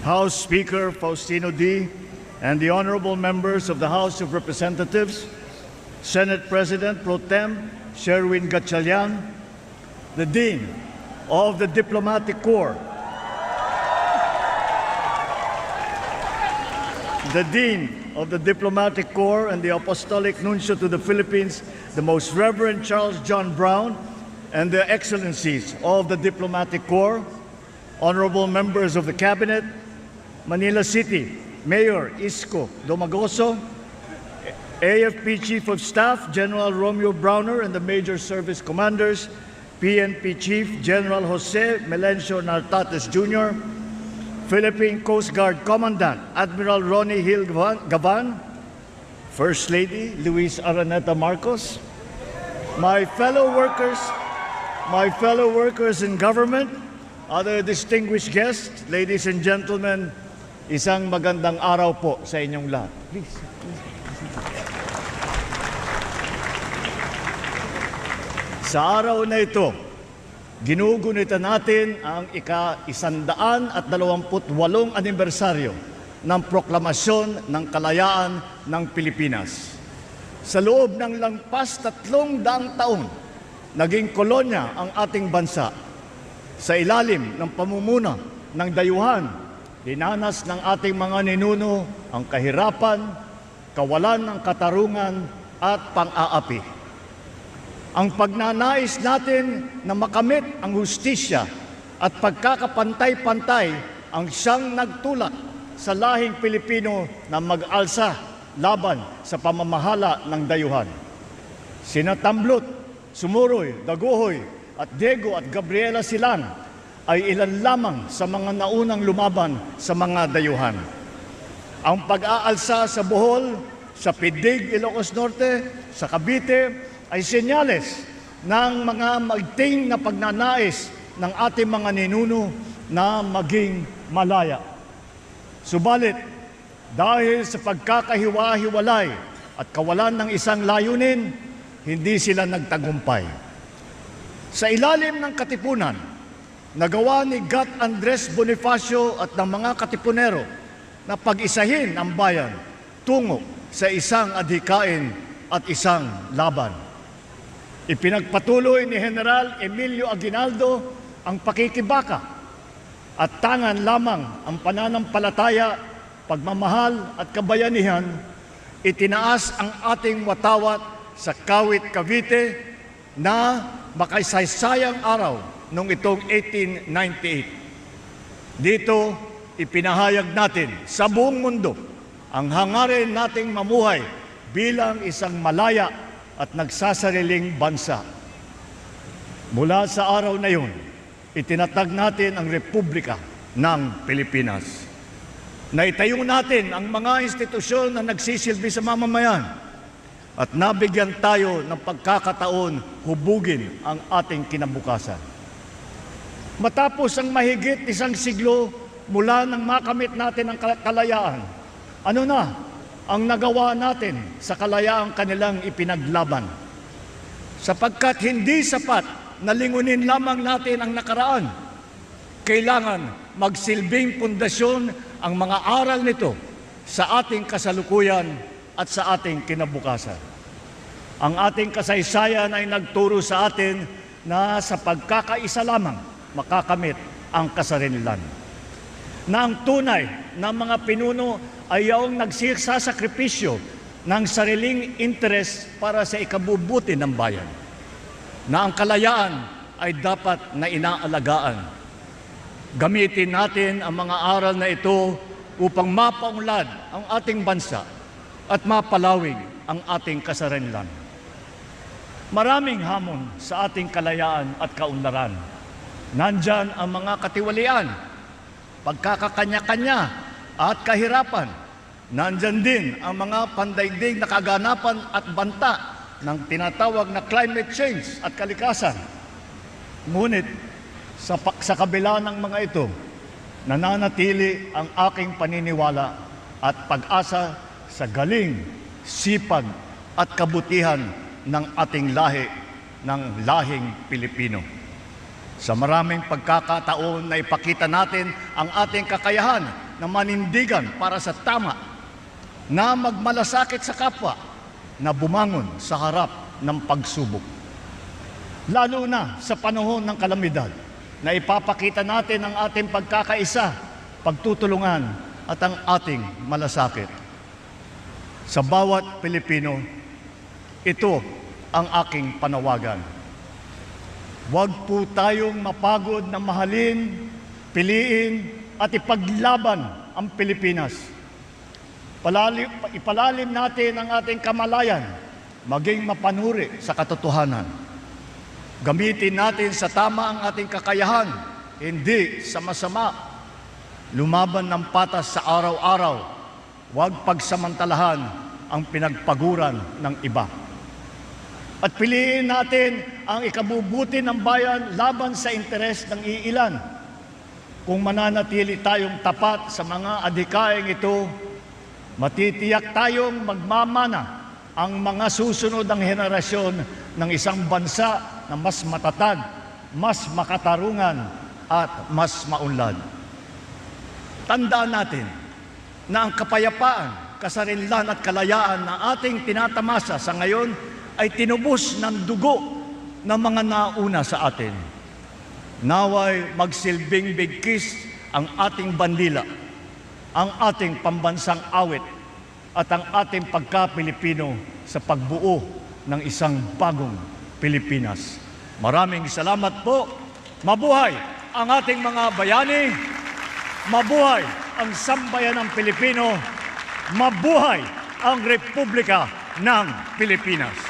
House Speaker Faustino D., and the honorable members of the House of Representatives, Senate President Pro Tem Sherwin Gatchalian, the Dean of the Diplomatic Corps, the Dean of the Diplomatic Corps and the Apostolic Nuncio to the Philippines, the Most Reverend Charles John Brown, and the Excellencies of the Diplomatic Corps, honorable members of the Cabinet, Manila City Mayor Isko Domagoso, AFP Chief of Staff General Romeo Browner and the Major Service Commanders, PNP Chief General Jose Melencio Nartates Jr., Philippine Coast Guard Commandant Admiral Ronnie Hill Gavan, First Lady Luis Araneta Marcos, my fellow workers in government, other distinguished guests, ladies and gentlemen, isang magandang araw po sa inyong lahat. Please. Sa araw na ito, ginugunita natin ang ika-128 anibersaryo ng proklamasyon ng kalayaan ng Pilipinas. Sa loob ng lampas 300 taon, naging kolonya ang ating bansa. Sa ilalim ng pamumuna ng dayuhan, dinanas ng ating mga ninuno ang kahirapan, kawalan ng katarungan at pang-aapi. Ang pagnanais natin na makamit ang hustisya at pagkakapantay-pantay ang siyang nagtulak sa lahing Pilipino na mag-alsa laban sa pamamahala ng dayuhan. Sina Tamblot, Sumuroy, Daguhoy at Diego at Gabriela Silang ay ilan lamang sa mga naunang lumaban sa mga dayuhan. Ang pag-aalsa sa Bohol, sa Pidig, Ilocos Norte, sa Cavite ay senyales ng mga maigting na pagnanais ng ating mga ninuno na maging malaya. Subalit, dahil sa pagkakahiwa-hiwalay at kawalan ng isang layunin, hindi sila nagtagumpay. Sa ilalim ng katipunan, nagawa ni Gat Andres Bonifacio at ng mga katipunero na pag-isahin ang bayan tungo sa isang adhikain at isang laban. Ipinagpatuloy ni General Emilio Aguinaldo ang pakikibaka at tangan lamang ang pananampalataya, pagmamahal at kabayanihan, itinaas ang ating watawat sa Kawit, Cavite na makasaysayang araw noong itong 1898. Dito, ipinahayag natin sa buong mundo ang hangarin nating mamuhay bilang isang malaya at nagsasariling bansa. Mula sa araw na yun, itinatag natin ang Republika ng Pilipinas. Naitayo natin ang mga institusyon na nagsisilbi sa mamamayan at nabigyan tayo ng pagkakataon hubugin ang ating kinabukasan. Matapos ang mahigit 1 siglo mula nang makamit natin ang kalayaan, ano na ang nagawa natin sa kalayaang kanilang ipinaglaban? Sapagkat hindi sapat na lingunin lamang natin ang nakaraan, kailangan magsilbing pundasyon ang mga aral nito sa ating kasalukuyan at sa ating kinabukasan. Ang ating kasaysayan ay nagturo sa atin na sa pagkakaisa lamang makakamit ang kasarinlan. Na ang tunay na mga pinuno ay yaong nagsasakripisyo ng sariling interes para sa ikabubuti ng bayan. Na ang kalayaan ay dapat na inaalagaan. Gamitin natin ang mga aral na ito upang mapaunlad ang ating bansa at mapalawig ang ating kasarinlan. Maraming hamon sa ating kalayaan at kaunlaran. Nandyan ang mga katiwalian, pagkakakanya-kanya at kahirapan. Nandyan din ang mga pandaigdig na kaganapan at banta ng tinatawag na climate change at kalikasan. Ngunit sa kabila ng mga ito, nananatili ang aking paniniwala at pag-asa sa galing, sipag at kabutihan ng ating lahi, ng lahing Pilipino. Sa maraming pagkakataon na ipakita natin ang ating kakayahan na manindigan para sa tama, na magmalasakit sa kapwa, na bumangon sa harap ng pagsubok. Lalo na sa panahon ng kalamidad, na ipapakita natin ang ating pagkakaisa, pagtutulungan at ang ating malasakit. Sa bawat Pilipino, ito ang aking panawagan. Huwag po tayong mapagod na mahalin, piliin at ipaglaban ang Pilipinas. Ipalalim natin ang ating kamalayan, maging mapanuri sa katotohanan. Gamitin natin sa tama ang ating kakayahan, hindi sa masama. Lumaban ng patas sa araw-araw, huwag pagsamantalahan ang pinagpaguran ng iba. At piliin natin ang ikabubuti ng bayan laban sa interes ng iilan. Kung mananatili tayong tapat sa mga adhikaing ito, matitiyak tayong magmamana ang mga susunod ng henerasyon ng isang bansa na mas matatag, mas makatarungan at mas maunlad. Tandaan natin na ang kapayapaan, kasarinlan at kalayaan na ating tinatamasa sa ngayon ay tinubos ng dugo ng mga nauna sa atin. Naway magsilbing bigkis ang ating bandila, ang ating pambansang awit at ang ating pagka-Pilipino sa pagbuo ng isang bagong Pilipinas. Maraming salamat po. Mabuhay ang ating mga bayani. Mabuhay ang sambayanang Pilipino. Mabuhay ang Republika ng Pilipinas.